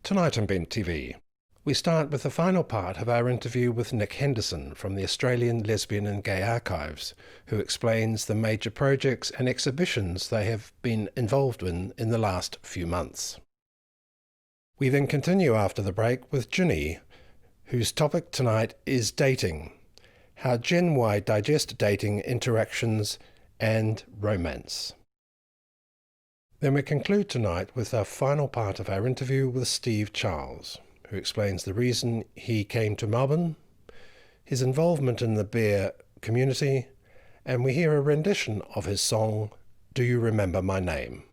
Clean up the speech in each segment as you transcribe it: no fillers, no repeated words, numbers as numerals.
Tonight on Bent TV, we start with the final part of our interview with Nick Henderson from the Australian Lesbian and Gay Archives, who explains the major projects and exhibitions they have been involved in the last few months. We then continue after the break with Ginni, whose topic tonight is dating, how Gen Y digest dating interactions and romance. Then we conclude tonight with our final part of our interview with Steve Charles, who explains the reason he came to Melbourne, his involvement in the beer community, and we hear a rendition of his song, Do You Remember My Name?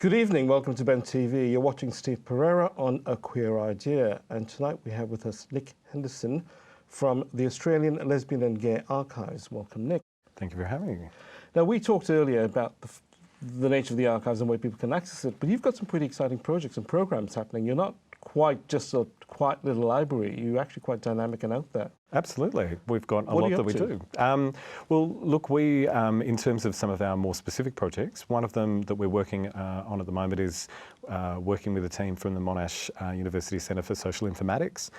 Good evening, welcome to Bent TV. You're watching Steve Pereira on A Queer Idea, and tonight we have with us Nick Henderson from the Australian Lesbian and Gay Archives. Welcome, Nick. Thank you for having me. Now, we talked earlier about the nature of the archives and where people can access it, but you've got some pretty exciting projects and programs happening. You're not quite just a quiet little library. You're actually quite dynamic and out there. Absolutely. We've got a lot that we do. Well, look, we, in terms of some of our more specific projects, one of them that we're working on at the moment is working with a team from the Monash University Centre for Social Informatics.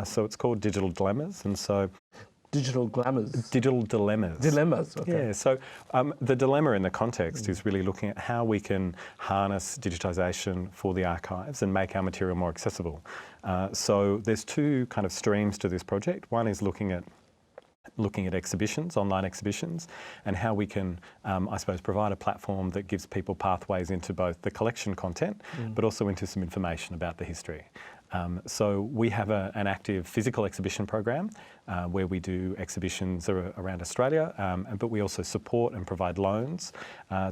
So it's called Digital Dilemmas, and so Digital glamours? Digital dilemmas. Dilemmas, okay. Yeah, so the dilemma in the context is really looking at how we can harness digitisation for the archives and make our material more accessible. So there's two kind of streams to this project. One is looking at exhibitions, online exhibitions, and how we can, I suppose, provide a platform that gives people pathways into both the collection content, but also into some information about the history. So we have an active physical exhibition program where we do exhibitions around Australia, but we also support and provide loans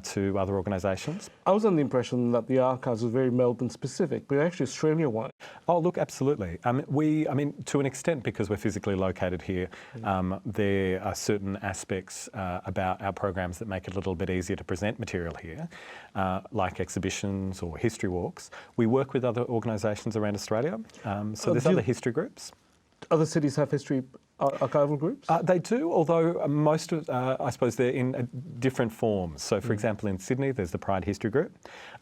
to other organisations. I was under the impression that the archives was very Melbourne specific, but actually Australia-wide. Oh, look, absolutely. I mean, to an extent, because we're physically located here, there are certain aspects about our programs that make it a little bit easier to present material here, like exhibitions or history walks. We work with other organisations around Australia. So there's other history groups. Other cities have history archival groups? They do, although most of, I suppose, they're in different forms. So, for example, in Sydney, there's the Pride History Group.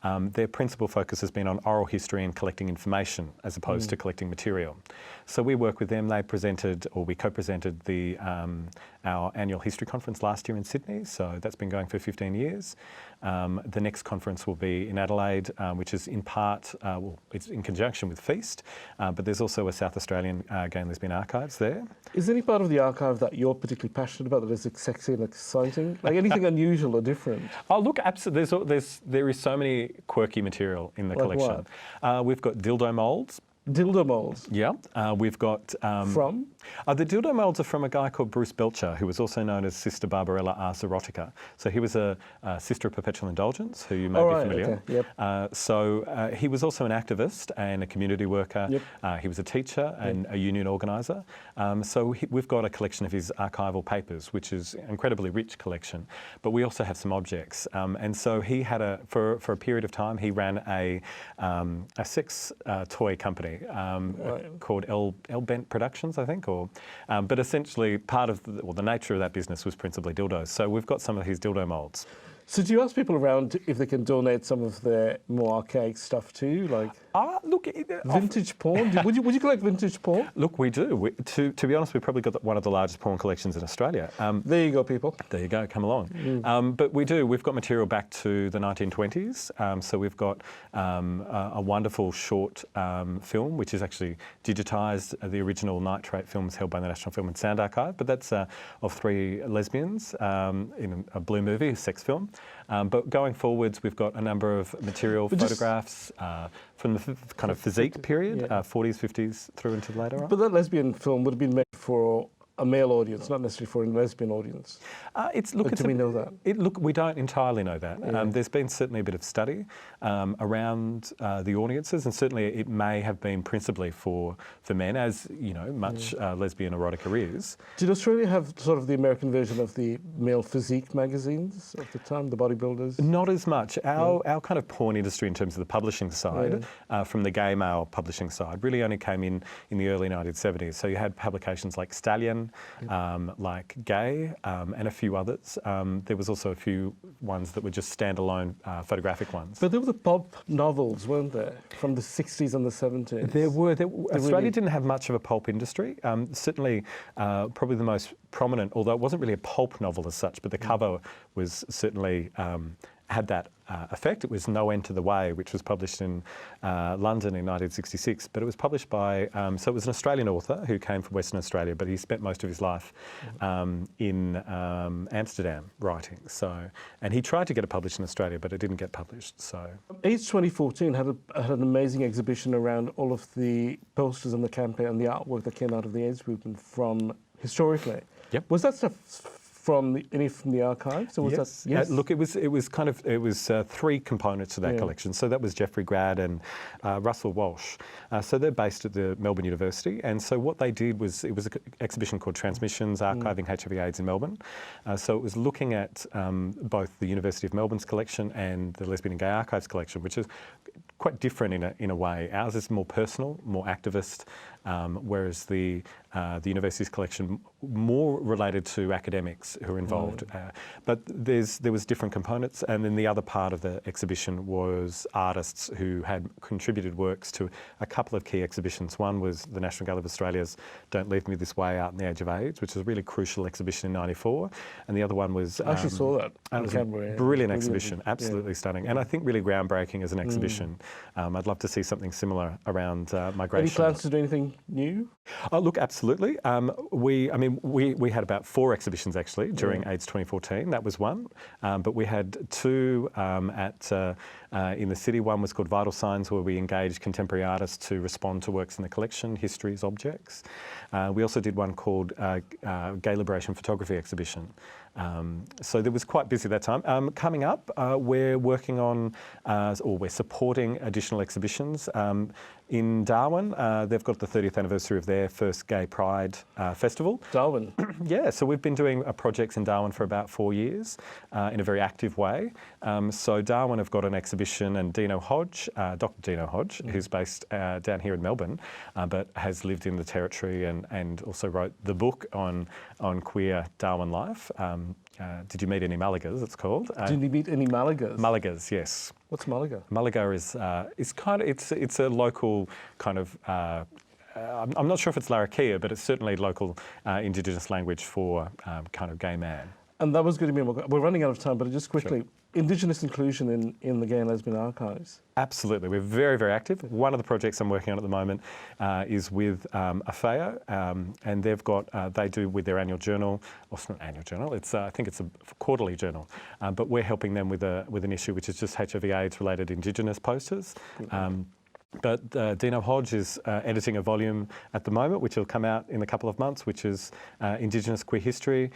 Their principal focus has been on oral history and collecting information as opposed to collecting material. So we work with them. They presented, or we co-presented our annual history conference last year in Sydney. So that's been going for 15 years. The next conference will be in Adelaide, which is in part, well, it's in conjunction with Feast, but there's also a South Australian Gay and Lesbian Archives there. Is there any part of the archive that you're particularly passionate about that is sexy and exciting? Like anything unusual or different? Oh, look, absolutely. There is so many quirky material in the collection. We've got dildo moulds. Dildo moulds? Yeah. We've got... From? The dildo moulds are from a guy called Bruce Belcher, who was also known as Sister Barbarella Ars Erotica. So he was a sister of perpetual indulgence, who you may be familiar. Okay. Yep. So he was also an activist and a community worker. Yep. He was a teacher and a union organiser. So we've got a collection of his archival papers, which is an incredibly rich collection. But we also have some objects. And so he had for a period of time, he ran a sex toy company called L Bent Productions, I think. But essentially, part of the nature of that business was principally dildos. So we've got some of his dildo moulds. So do you ask people around if they can donate some of their more archaic stuff to you, like look, vintage porn? Would you collect vintage porn? Look, we do. To be honest, we've probably got one of the largest porn collections in Australia. There you go, people. There you go, come along. But we do. We've got material back to the 1920s. So we've got a wonderful short film, which is actually digitised, the original nitrate films held by the National Film and Sound Archive. But that's of three lesbians in a blue movie, a sex film. But going forwards, we've got a number of material photographs from the kind of physique period, 40s, 50s, through into later on. But that lesbian film would have been made for a male audience, not necessarily for a lesbian audience. Do we know that? Look, we don't entirely know that. There's been certainly a bit of study around the audiences, and certainly it may have been principally for men, as you know, much lesbian erotica is. Did Australia have sort of the American version of the male physique magazines at the time, the bodybuilders? Not as much. Our kind of porn industry, in terms of the publishing side, from the gay male publishing side, really only came in the early 1970s. So you had publications like Stallion, like Gay, and a few others. There was also a few ones that were just standalone photographic ones. But there were the pulp novels, weren't there, from the 60s and the 70s? There were. Australia didn't have much of a pulp industry. Certainly, probably the most prominent, although it wasn't really a pulp novel as such, but the cover was certainly had that effect. It was No End to the Way, which was published in London in 1966, but it was published by, so it was an Australian author who came from Western Australia, but he spent most of his life in Amsterdam writing. So, and he tried to get it published in Australia, but it didn't get published. So, AIDS 2014 had an amazing exhibition around all of the posters and the campaign and the artwork that came out of the AIDS movement from historically. Yep. Was that stuff from the archives, or was yes. that? Yes. Look, it was three components to that collection. So that was Geoffrey Grad and Russell Walsh. So they're based at the Melbourne University, and so what they did was it was an exhibition called Transmissions: Archiving HIV/AIDS in Melbourne. So it was looking at both the University of Melbourne's collection and the Lesbian and Gay Archives collection, which is quite different in a way. Ours is more personal, more activist, whereas the university's collection more related to academics who are involved. But there was different components, and then the other part of the exhibition was artists who had contributed works to a couple of key exhibitions. One was the National Gallery of Australia's Don't Leave Me This Way Out in the Age of AIDS, which was a really crucial exhibition in '94, and the other one was... I actually saw that. It was a brilliant exhibition, absolutely stunning, and I think really groundbreaking as an exhibition. I'd love to see something similar around migration. Any plans to do anything new? Oh, look, absolutely. We had about 4 exhibitions actually during AIDS 2014. That was one, but we had 2 in the city. One was called Vital Signs, where we engaged contemporary artists to respond to works in the collection, histories, objects. We also did one called Gay Liberation Photography Exhibition. So there was quite busy that time. Coming up, we're working on, or we're supporting additional exhibitions. In Darwin, they've got the 30th anniversary of their first Gay Pride Festival. Darwin? Yeah, so we've been doing projects in Darwin for about 4 years in a very active way. So Darwin have got an exhibition, and Dino Hodge, Dr. Dino Hodge, who's based down here in Melbourne, but has lived in the Territory and also wrote the book on queer Darwin life. Did you meet any Malagas, it's called? Did you meet any Malagas? Malagas, yes. What's Malaga? Malaga is kind of, it's a local kind of, I'm not sure if it's Larrakia, but it's certainly local Indigenous language for kind of gay man. And that was going to be, we're running out of time, but just quickly, Indigenous inclusion in the Gay and Lesbian Archives. Absolutely, we're very, very active. One of the projects I'm working on at the moment is with AFAO, and they've got, they do with their annual journal, or it's not annual journal, it's I think it's a quarterly journal, but we're helping them with an issue which is just HIV/AIDS related Indigenous posters. But Dino Hodge is editing a volume at the moment, which will come out in a couple of months, which is Indigenous Queer History.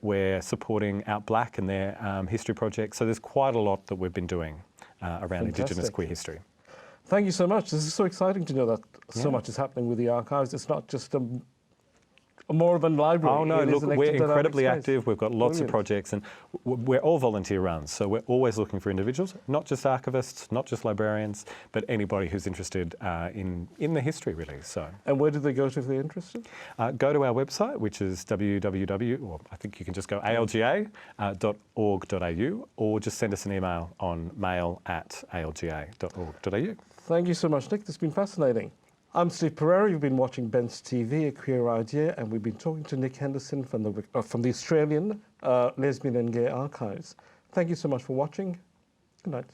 We're supporting Out Black and their history project. So there's quite a lot that we've been doing around Indigenous queer history. Thank you so much. This is so exciting to know that so much is happening with the archives. It's not just more of a library. Oh no, look, we're incredibly active. We've got lots of projects, and we're all volunteer run. So we're always looking for individuals, not just archivists, not just librarians, but anybody who's interested in the history, really. So. And where do they go to if they're interested? Go to our website, which is www, or I think you can just go alga.org.au, or just send us an email on mail@alga.org.au. Thank you so much, Nick. This has been fascinating. I'm Steve Pereira. You've been watching Bent's TV, A Queer Idea, and we've been talking to Nick Henderson from the Australian Lesbian and Gay Archives. Thank you so much for watching. Good night.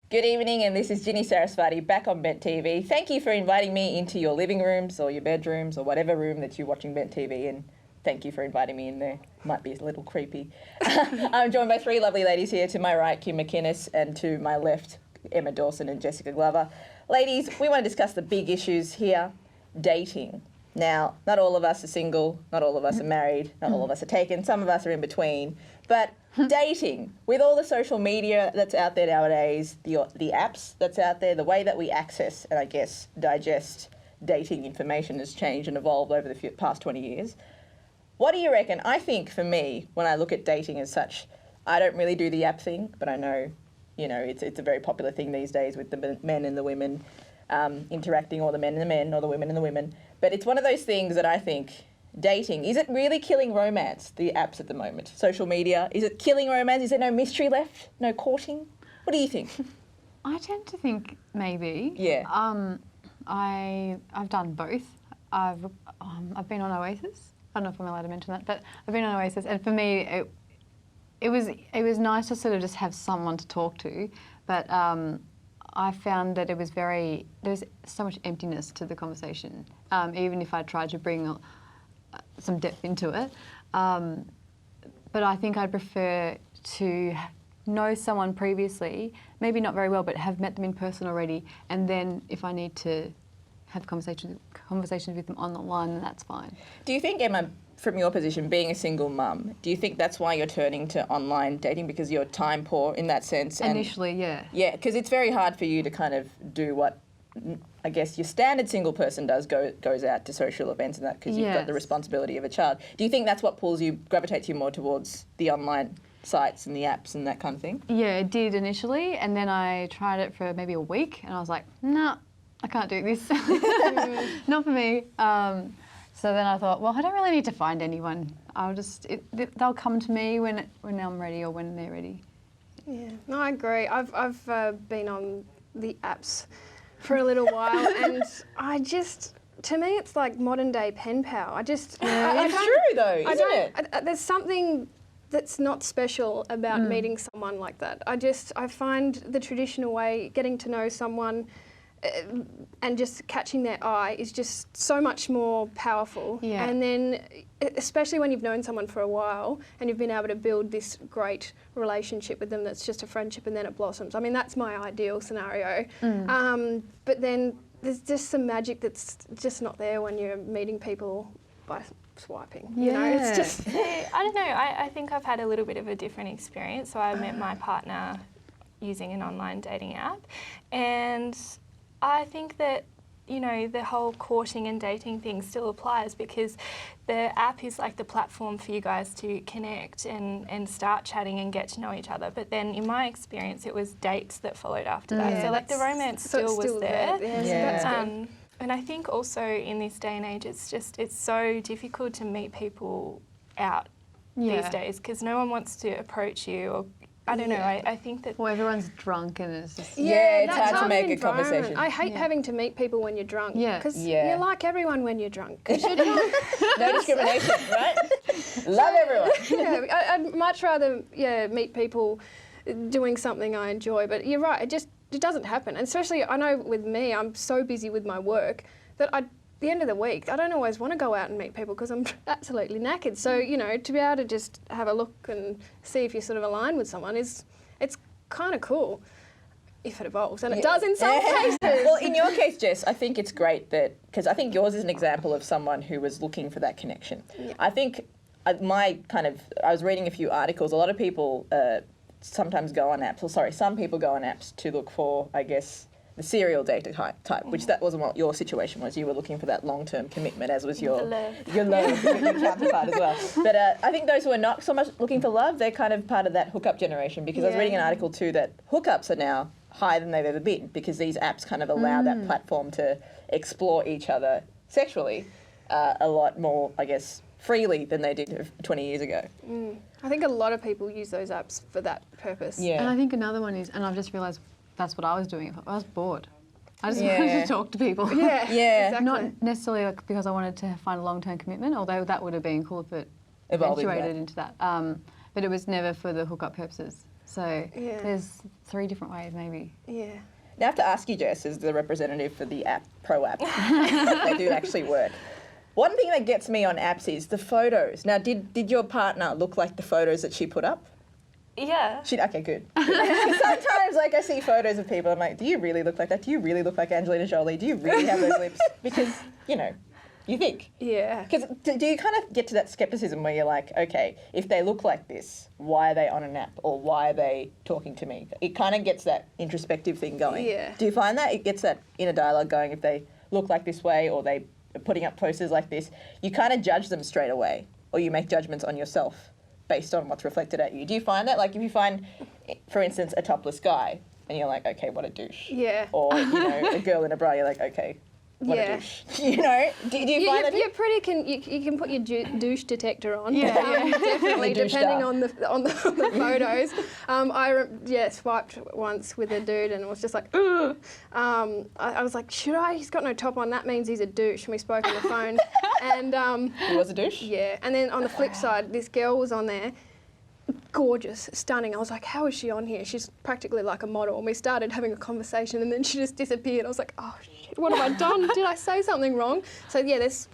Good evening, and this is Ginni Saraswati back on Bent TV. Thank you for inviting me into your living rooms or your bedrooms or whatever room that you're watching Bent TV in. Thank you for inviting me in there. Might be a little creepy. I'm joined by 3 lovely ladies here. To my right, Kim McInnes, and to my left, Emma Dawson and Jessica Glover. Ladies, we want to discuss the big issues here, dating. Now, not all of us are single, not all of us are married, not all of us are taken, some of us are in between, but dating, with all the social media that's out there nowadays, the apps that's out there, the way that we access and I guess digest dating information has changed and evolved over the past 20 years. What do you reckon? I think for me, when I look at dating as such, I don't really do the app thing, but I know, it's a very popular thing these days with the men and the women interacting, or the men and the men, or the women and the women. But it's one of those things that I think, dating, is it really killing romance, the apps at the moment? Social media, is it killing romance? Is there no mystery left? No courting? What do you think? I tend to think maybe. Yeah. I've done both. I've been on Oasis. I don't know if I'm allowed to mention that, but I've been on Oasis, and for me, it was nice to sort of just have someone to talk to, but I found that there was so much emptiness to the conversation, even if I tried to bring some depth into it. But I think I'd prefer to know someone previously, maybe not very well, but have met them in person already, and then if I need to have conversations with them on the line, then that's fine. Do you think, Emma, from your position, being a single mum, do you think that's why you're turning to online dating, because you're time poor in that sense? And initially, yeah. Yeah, because it's very hard for you to kind of do what I guess your standard single person does, goes out to social events and that, because you've got the responsibility of a child. Do you think that's what gravitates you more towards the online sites and the apps and that kind of thing? Yeah, it did initially, and then I tried it for maybe a week, and I was like, nah, I can't do this. Not for me. So then I thought, well, I don't really need to find anyone. They'll come to me when I'm ready or when they're ready. Yeah, no, I agree. I've been on the apps for a little while, and to me, it's like modern day pen pal. It's true though, isn't it? There's something that's not special about meeting someone like that. I find the traditional way, getting to know someone and just catching their eye, is just so much more powerful. Yeah. And then, especially when you've known someone for a while and you've been able to build this great relationship with them that's just a friendship and then it blossoms. I mean, that's my ideal scenario. But then there's just some magic that's just not there when you're meeting people by swiping. You know, it's just... I don't know. I think I've had a little bit of a different experience. So I met my partner using an online dating app, and I think that, the whole courting and dating thing still applies, because the app is like the platform for you guys to connect and start chatting and get to know each other. But then in my experience, it was dates that followed after that. So like the romance still was there. And I think also in this day and age, it's so difficult to meet people out these days, because no one wants to approach you, or I don't know, I think that... Well, everyone's drunk and it's just... it's hard to make a conversation. I hate having to meet people when you're drunk. Because you like everyone when you're drunk. No discrimination, right? Love everyone. I'd much rather meet people doing something I enjoy. But you're right, it doesn't happen. And especially, I know with me, I'm so busy with my work that at the end of the week, I don't always want to go out and meet people because I'm absolutely knackered. So, to be able to just have a look and see if you sort of align with someone it's kind of cool, if it evolves, and it does in some cases. Well, in your case, Jess, I think it's great because I think yours is an example of someone who was looking for that connection. Yeah. I think I was reading a few articles, a lot of people sometimes go on apps, some people go on apps to look for, I guess, the serial dater type, which that wasn't what your situation was. You were looking for that long-term commitment, as was your counterpart as well. But I think those who are not so much looking for love, they're kind of part of that hookup generation, because I was reading an article too that hookups are now higher than they've ever been, because these apps kind of allow that platform to explore each other sexually a lot more, I guess, freely than they did 20 years ago. I think a lot of people use those apps for that purpose. Yeah. And I think another one is, and I've just realised that's what I was doing. I was bored. I just wanted to talk to people. Yeah, exactly. Not necessarily because I wanted to find a long-term commitment, although that would have been cool if it eventuated into that. But it was never for the hookup purposes. So there's 3 different ways, maybe. Yeah. Now I have to ask you, Jess, as the representative for the pro app, they do actually work. One thing that gets me on apps is the photos. Now, did your partner look like the photos that she put up? Yeah. Okay, good. Sometimes, I see photos of people, I'm like, do you really look like that? Do you really look like Angelina Jolie? Do you really have those lips? Because, you think. Yeah. Because do you kind of get to that skepticism where you're like, okay, if they look like this, why are they on an app? Or why are they talking to me? It kind of gets that introspective thing going. Yeah. Do you find that? It gets that inner dialogue going if they look like this way or they are putting up posters like this. You kind of judge them straight away. or you make judgments on yourself based on what's reflected at you. Do you find that? Like if you find, for instance, a topless guy and you're like, okay, what a douche. Yeah. Or, you know, a girl in a bra, you're like, okay, what a douche. You know? Do you find that? You're pretty. You can put your douche detector on. Yeah. Definitely, Douche depending star. on the photos. I swiped once with a dude and it was just like, ugh. I was like, should I? He's got no top on. That means he's a douche. And we spoke on the phone. And He was a douche? yeah. And then on the flip side, this girl was on there. Gorgeous, stunning. I was like, how is she on here? She's practically like a model. And we started having a conversation and then she just disappeared. I was like, oh shit, what have I done? Did I say something wrong? So yeah, it's...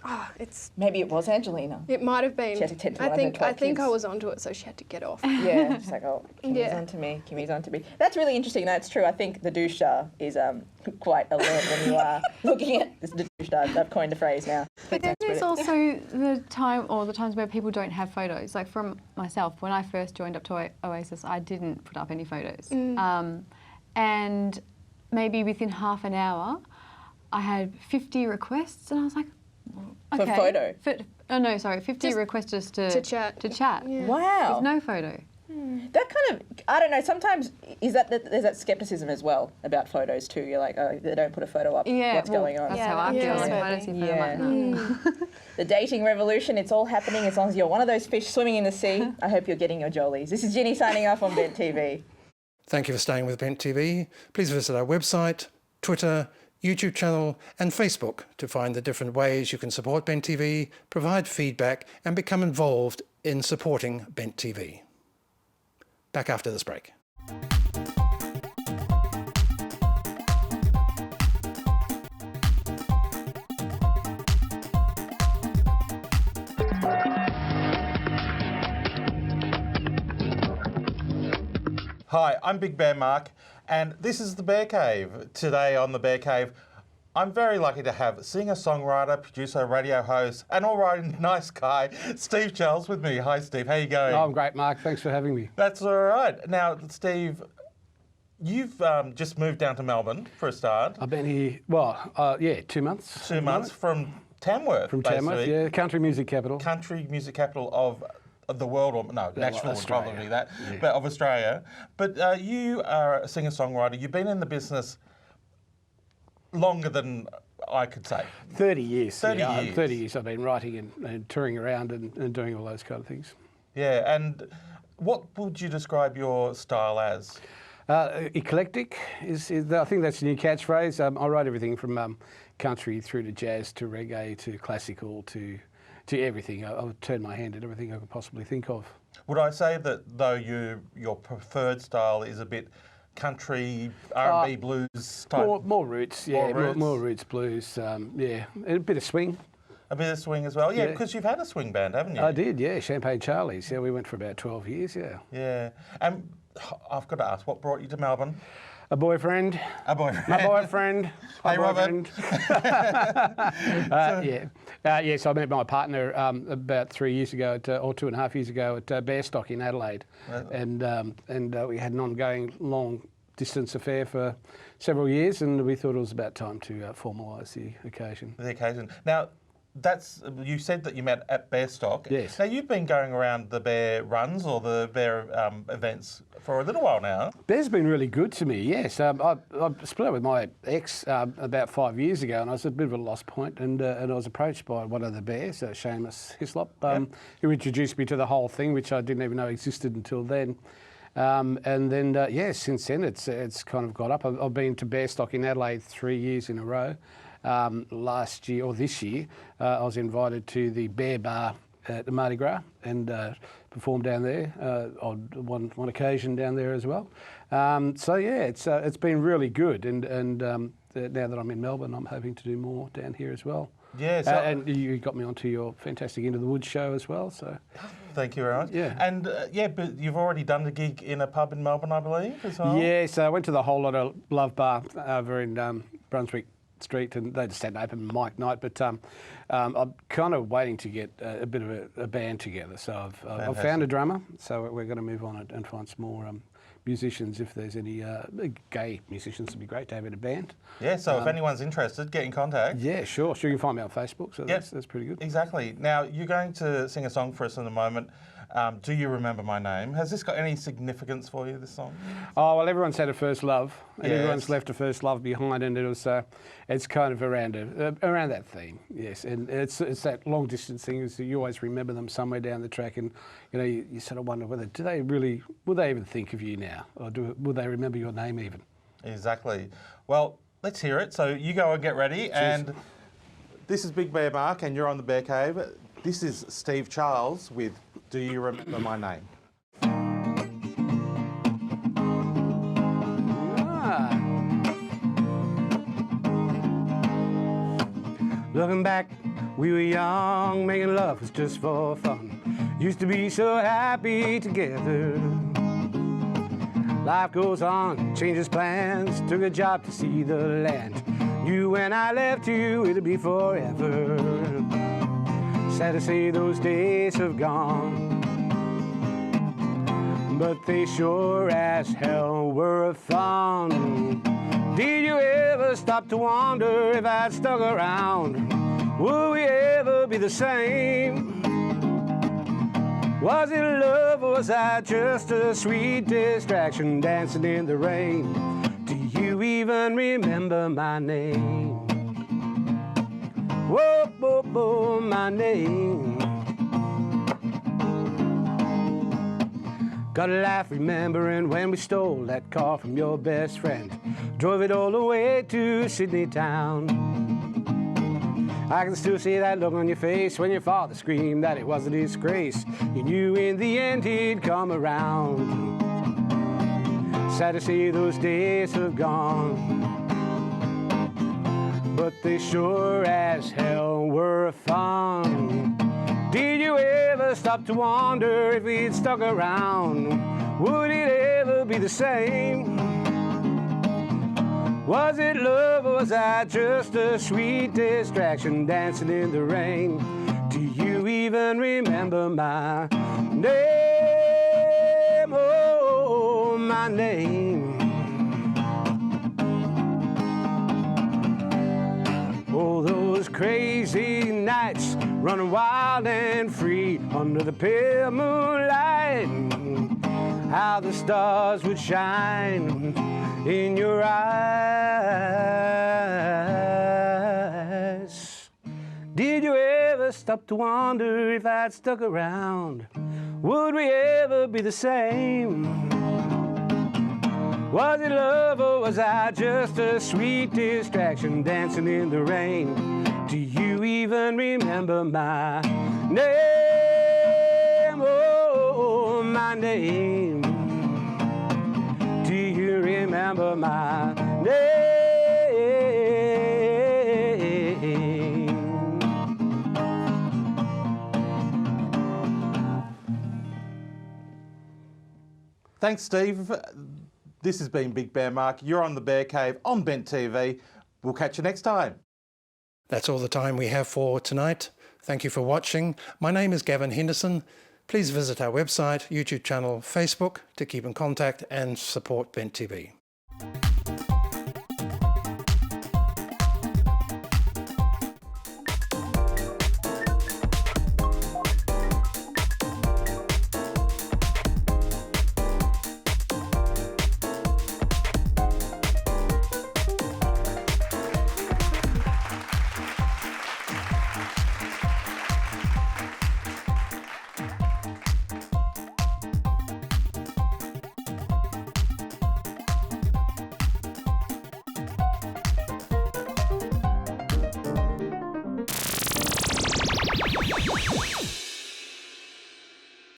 Maybe it was Angelina. It might have been. She had to tend to I one of her think 12 I kids. was onto it, so she had to get off. Yeah, she's like, oh, Kimmy's Yeah. onto me, Kimmy's onto me. That's really interesting. That's true. I think the douche star is quite alert when you are looking at this douche star. I've coined a phrase now. But then That's there's also the times where people don't have photos. Like from myself, when I first joined up to Oasis, I didn't put up any photos. And maybe within half an hour, I had 50 requests, and I was like, For okay. photo? 50 requests just to chat. To chat. Yeah. Wow. With no photo. That kind of, I don't know, sometimes there's that scepticism as well about photos too. You're like, oh, they don't put a photo up. Yeah, What's going on? That's Yeah, how I that feel. feels Like, so I don't see big. photo like that. The dating revolution, it's all happening as long as you're one of those fish swimming in the sea. I hope you're getting your jollies. This is Ginni signing off on Bent TV. Thank you for staying with Bent TV. Please visit our website, Twitter, YouTube channel and Facebook to find the different ways you can support Bent TV, provide feedback and become involved in supporting Bent TV. Back after this break. Hi, I'm Big Bear Mark, and this is the Bear Cave. Today on the Bear Cave, I'm very lucky to have singer-songwriter, producer, radio host, and all-right nice guy, Steve Charles with me. Hi, Steve. How you going? Oh, I'm great, Mark. Thanks for having me. That's all right. Now, Steve, you've just moved down to Melbourne for a start. I've been here, 2 months. 2 months from Tamworth, From Tamworth, basically. yeah, country music capital. Country music capital of the world, or no, Nashville would Australia. probably be that, Yeah. but of Australia. But you are a singer-songwriter. You've been in the business longer than I could say. 30 years. 30 yeah, years. 30 years I've been writing and touring around and doing all those kind of things. Yeah, and what would you describe your style as? Eclectic is I think that's the new catchphrase. I write everything from country through to jazz to reggae to classical to everything. I would turn my hand at everything I could possibly think of. Would I say that though your preferred style is a bit country, R&B, blues type? More roots, yeah, More roots. more roots, blues, yeah, and a bit of swing. A bit of swing as well? Yeah, Yeah. because you've had a swing band, haven't you? I did, yeah, Champagne Charlie's. Yeah, we went for about 12 years, yeah. Yeah. And I've got to ask, what brought you to Melbourne? A boyfriend. A boyfriend. My boyfriend. My Hey, Robert. boyfriend. So I met my partner about 3 years ago, or 2.5 years ago, at Bearstock in Adelaide, and we had an ongoing long-distance affair for several years, and we thought it was about time to formalise the occasion. The occasion. Now, you said that you met at Bearstock. Yes. Now, you've been going around the Bear runs or the Bear events for a little while now. Bear's been really good to me, yes. I split up with my ex about 5 years ago, and I was at a bit of a lost point, and I was approached by one of the Bears, Seamus Hislop, who introduced me to the whole thing, which I didn't even know existed until then. And then, since then it's kind of got up. I've been to Bearstock in Adelaide 3 years in a row. Last year, or this year, I was invited to the Bear Bar at the Mardi Gras and performed down there on one occasion down there as well. It's been really good, and now that I'm in Melbourne, I'm hoping to do more down here as well. Yeah, so and you got me onto your fantastic Into the Woods show as well. So thank you very much. Yeah. And but you've already done the gig in a pub in Melbourne, I believe, as well. yes, I went to the Whole Lot of Love Bar over in Brunswick Street, and they just had an open mic night. But I'm kind of waiting to get a bit of a band together. So I've found a drummer. So we're going to move on and find some more musicians, if there's any gay musicians, it'd be great to have in a band. Yeah, so if anyone's interested, get in contact. Yeah, sure. You can find me on Facebook, so Yep. that's pretty good. Exactly. Now, you're going to sing a song for us in a moment. Do You Remember My Name? Has this got any significance for you, this song? Oh, well, everyone's had a first love, and Yes. everyone's left a first love behind, and it's kind of around that theme, yes. And it's that long distance thing, is that you always remember them somewhere down the track, and you sort of wonder will they even think of you now, or will they remember your name even? Exactly. Well, let's hear it. So you go and get ready. And this is Big Bear Mark, and you're on the Bear Cave. This is Steve Charles with Do You Remember My Name? Looking back, we were young, making love was just for fun. Used to be so happy together. Life goes on, changes plans, took a job to see the land. Knew when I left you, it'd be forever. Sad to say those days have gone, but they sure as hell were fun. Did you ever stop to wonder if I'd stuck around? Would we ever be the same? Was it love or was I just a sweet distraction dancing in the rain? Do you even remember my name? Whoa, whoa, whoa, my name. Got a laugh remembering when we stole that car from your best friend. Drove it all the way to Sydney town. I can still see that look on your face when your father screamed that it was a disgrace. You knew in the end he'd come around. Sad to see those days have gone, but they sure as hell were fun. Did you ever stop to wonder if we'd stuck around? Would it ever be the same? Was it love or was I just a sweet distraction dancing in the rain? Do you even remember my name? Oh, my name. Oh, those crazy nights, running wild and free under the pale moonlight. How the stars would shine in your eyes. Did you ever stop to wonder if I'd stuck around? Would we ever be the same? Was it love or was I just a sweet distraction dancing in the rain? Do you even remember my name? Oh, my name. Do you remember my name? Thanks, Steve. This has been Big Bear Mark. You're on the Bear Cave on Bent TV. We'll catch you next time. That's all the time we have for tonight. Thank you for watching. My name is Gavin Henderson. Please visit our website, YouTube channel, Facebook to keep in contact and support Bent TV.